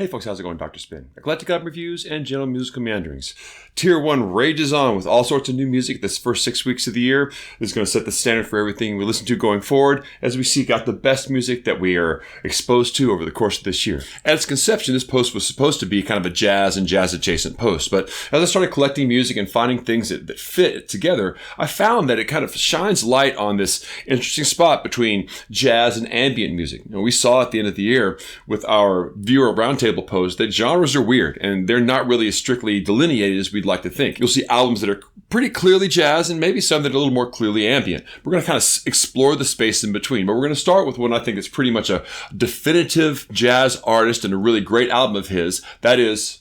Hey folks, how's it going? Dr. Spin. Eclectic album reviews and general musical meanderings. Tier 1 rages on with all sorts of new music this first 6 weeks of the year. This is going to set the standard for everything we listen to going forward as we seek out the best music that we are exposed to over the course of this year. At its conception, this post was supposed to be kind of a jazz and jazz adjacent post, but as I started collecting music and finding things that fit it together, I found that it kind of shines light on this interesting spot between jazz and ambient music. We saw at the end of the year with our viewer roundtable post that genres are weird and they're not really as strictly delineated as we'd like to think. You'll see albums that are pretty clearly jazz and maybe some that are a little more clearly ambient. We're going to kind of explore the space in between, but we're going to start with one I think is pretty much a definitive jazz artist and a really great album of his. That is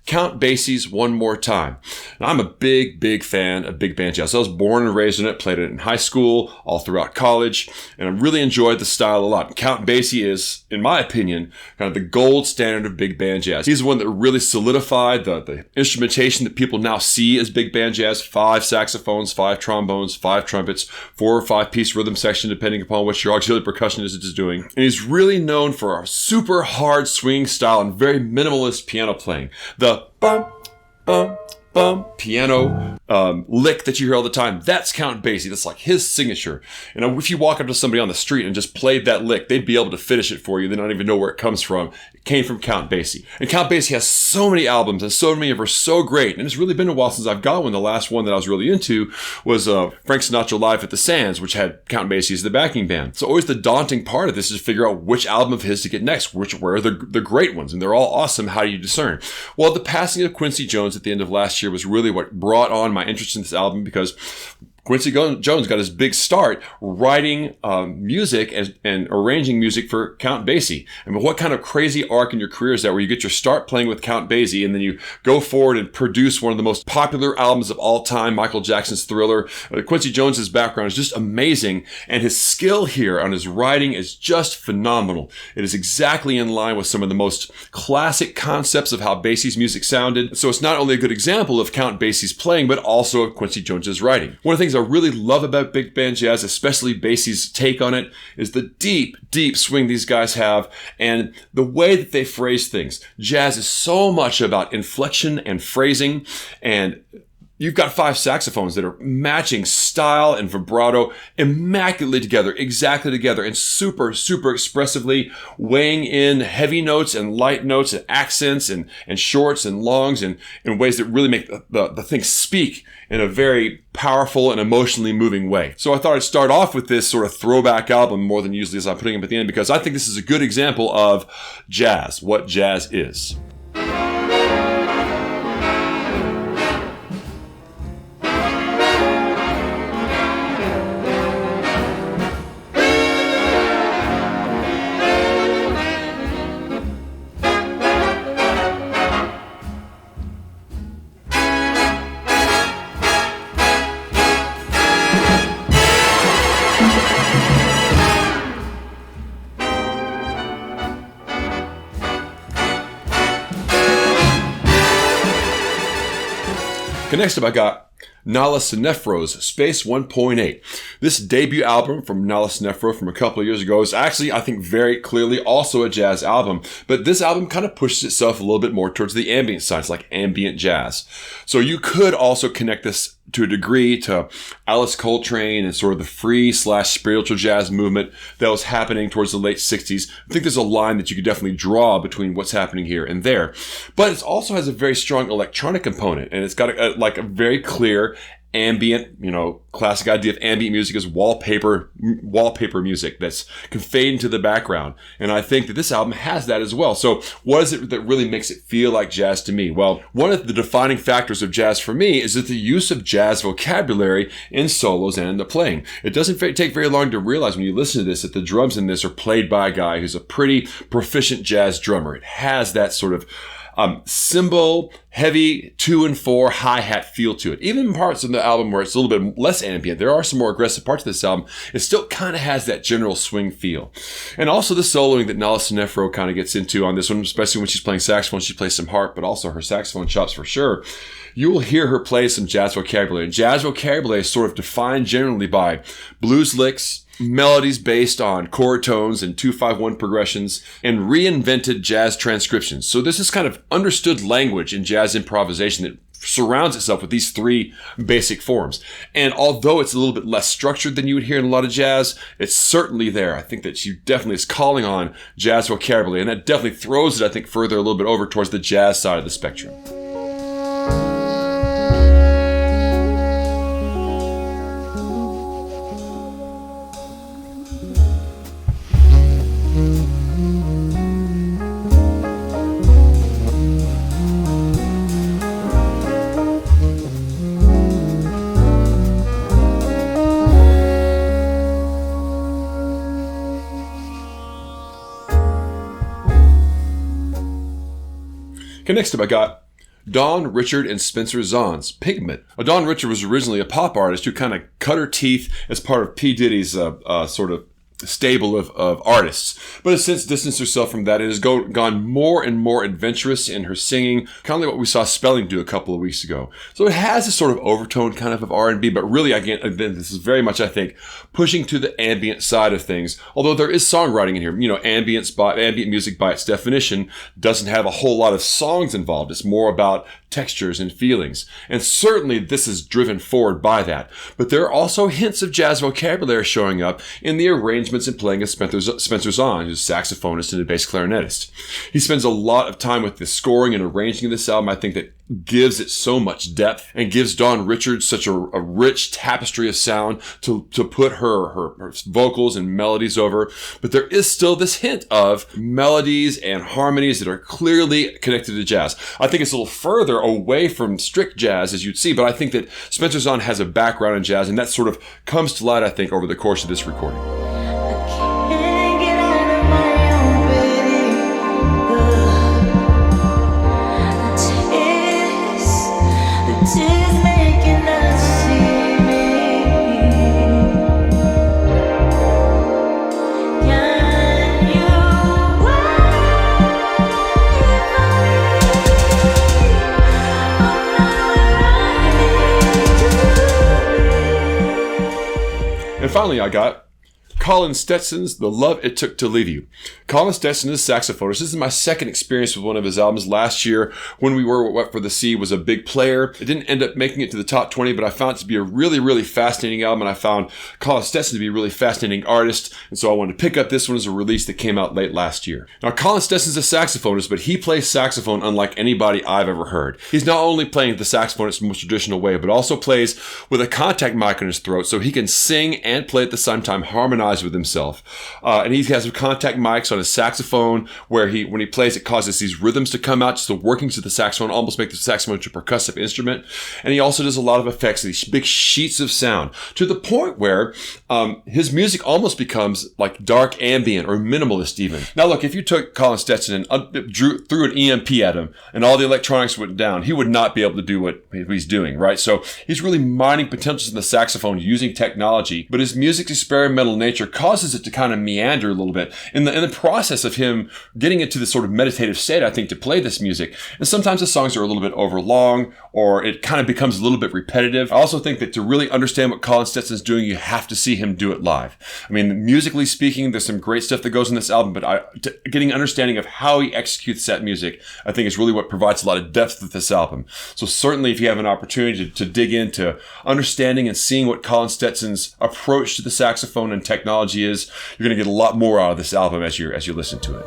Count Basie's One More Time. Now, I'm a big fan of big band jazz. I was born and raised in it, played it in high school, all throughout college, and I really enjoyed the style a lot. Count Basie is, in my opinion, kind of the gold standard of big band jazz. He's the one that really solidified the instrumentation that people now see as big band jazz. 5 saxophones, 5 trombones, 5 trumpets, 4 or 5 piece rhythm section, depending upon what your auxiliary percussionist is doing. And he's really known for a super hard swinging style and very minimalist piano playing. The bum, bum, bum piano lick that you hear all the time, that's Count Basie. That's like his signature. And if you walk up to somebody on the street and just played that lick, they'd be able to finish it for you. They don't even know where it comes from. It came from Count Basie. And Count Basie has so many albums and so many of them are so great. And it's really been a while since I've got one. The last one that I was really into was Frank Sinatra Live at the Sands, which had Count Basie as the backing band. So always the daunting part of this is to figure out which album of his to get next, where are the great ones. And they're all awesome. How do you discern? Well, the passing of Quincy Jones at the end of last year was really what brought on my interest in this album, because Quincy Jones got his big start writing music and arranging music for Count Basie. I mean, what kind of crazy arc in your career is that, where you get your start playing with Count Basie and then you go forward and produce one of the most popular albums of all time, Michael Jackson's Thriller? Quincy Jones's background is just amazing, and his skill here on his writing is just phenomenal. It is exactly in line with some of the most classic concepts of how Basie's music sounded. So it's not only a good example of Count Basie's playing, but also of Quincy Jones's writing. One of the things I really love about big band jazz, especially Basie's take on it, is the deep swing these guys have and the way that they phrase things. Jazz is so much about inflection and phrasing, and you've got 5 saxophones that are matching style and vibrato immaculately together, exactly together, and super expressively weighing in heavy notes and light notes and accents and shorts and longs and in ways that really make the thing speak in a very powerful and emotionally moving way. So I thought I'd start off with this sort of throwback album more than usually as I'm putting it at the end, because I think this is a good example of jazz, what jazz is. Next up, I got Nala Sinephro's Space 1.8. This debut album from Nala Sinephro from a couple of years ago is actually, I think, very clearly also a jazz album, but this album kind of pushes itself a little bit more towards the ambient side. It's like ambient jazz. So you could also connect this to a degree to Alice Coltrane and sort of the free/spiritual jazz movement that was happening towards the late 60s. I think there's a line that you could definitely draw between what's happening here and there. But it also has a very strong electronic component, and it's got a very clear ambient, classic idea of ambient music is wallpaper music that's can fade into the background. And I think that this album has that as well. So what is it that really makes it feel like jazz to me? Well, one of the defining factors of jazz for me is that the use of jazz vocabulary in solos and in the playing. It doesn't take very long to realize when you listen to this that the drums in this are played by a guy who's a pretty proficient jazz drummer. It has that sort of cymbal heavy 2 and 4 hi-hat feel to it. Even in parts of the album where it's a little bit less ambient, there are some more aggressive parts of this album, it still kind of has that general swing feel. And also the soloing that Nala Sinephro kind of gets into on this one, especially when she's playing saxophone. She plays some harp, but also her saxophone chops for sure. You will hear her play some jazz vocabulary. And jazz vocabulary is sort of defined generally by blues licks, melodies based on chord tones and 2-5-1 progressions, and reinvented jazz transcriptions. So this is kind of understood language in jazz improvisation that surrounds itself with these 3 basic forms. And although it's a little bit less structured than you would hear in a lot of jazz, it's certainly there. I think that she definitely is calling on jazz vocabulary, and that definitely throws it, I think, further a little bit over towards the jazz side of the spectrum. Next up, I got Dawn Richard and Spencer Zahn's Pigment. Dawn Richard was originally a pop artist who kind of cut her teeth as part of P. Diddy's sort of stable of artists, but has since distanced herself from that and has gone more and more adventurous in her singing, kind of like what we saw Spelling do a couple of weeks ago. So it has a sort of overtone kind of R&B, but really, again, this is very much, I think, pushing to the ambient side of things, although there is songwriting in here. You know, ambient music by its definition doesn't have a whole lot of songs involved. It's more about textures and feelings. And certainly this is driven forward by that. But there are also hints of jazz vocabulary showing up in the arrangements and playing of Spencer Zahn, who's a saxophonist and a bass clarinetist. He spends a lot of time with the scoring and arranging of this album. I think that gives it so much depth and gives Dawn Richard such a rich tapestry of sound to put her vocals and melodies over. But there is still this hint of melodies and harmonies that are clearly connected to jazz. I think it's a little further away from strict jazz, as you'd see, but I think that Spencer Zahn has a background in jazz, and that sort of comes to light, I think, over the course of this recording. And finally, I got Colin Stetson's The Love It Took to Leave You. Colin Stetson is a saxophonist. This is my second experience with one of his albums. Last year, When We Were Wet for the Sea was a big player. It didn't end up making it to the top 20, but I found it to be a really, really fascinating album, and I found Colin Stetson to be a really fascinating artist, and so I wanted to pick up this one as a release that came out late last year. Now, Colin Stetson's a saxophonist, but he plays saxophone unlike anybody I've ever heard. He's not only playing the saxophone in its most traditional way, but also plays with a contact mic on his throat, so he can sing and play at the same time, harmonize with himself. And he has contact mics on his saxophone where when he plays, it causes these rhythms to come out, just the workings of the saxophone almost make the saxophone into a percussive instrument. And he also does a lot of effects, these big sheets of sound, to the point where his music almost becomes like dark ambient or minimalist even. Now look, if you took Colin Stetson and threw an EMP at him and all the electronics went down, he would not be able to do what he's doing, right? So he's really mining potentials in the saxophone using technology, but his music's experimental nature causes it to kind of meander a little bit in the process of him getting into this sort of meditative state, I think, to play this music. And sometimes the songs are a little bit overlong, or it kind of becomes a little bit repetitive. I also think that to really understand what Colin Stetson's doing, you have to see him do it live. I mean, musically speaking, there's some great stuff that goes in this album, but getting an understanding of how he executes that music, I think, is really what provides a lot of depth with this album. So certainly, if you have an opportunity to dig into understanding and seeing what Colin Stetson's approach to the saxophone and technology is, you're going to get a lot more out of this album as you listen to it.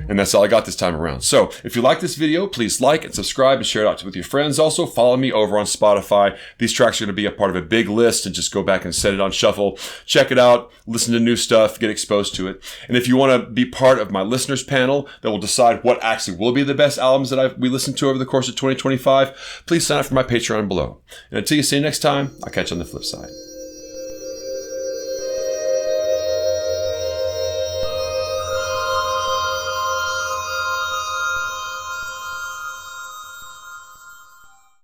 And that's all I got this time around. So if you like this video, please like and subscribe and share it out with your friends. Also, follow me over on Spotify. These tracks are going to be a part of a big list, and just go back and set it on shuffle. Check it out, listen to new stuff, get exposed to it. And if you want to be part of my listeners panel that will decide what actually will be the best albums that we listen to over the course of 2025, please sign up for my Patreon below. And until you see you next time, I'll catch you on the flip side.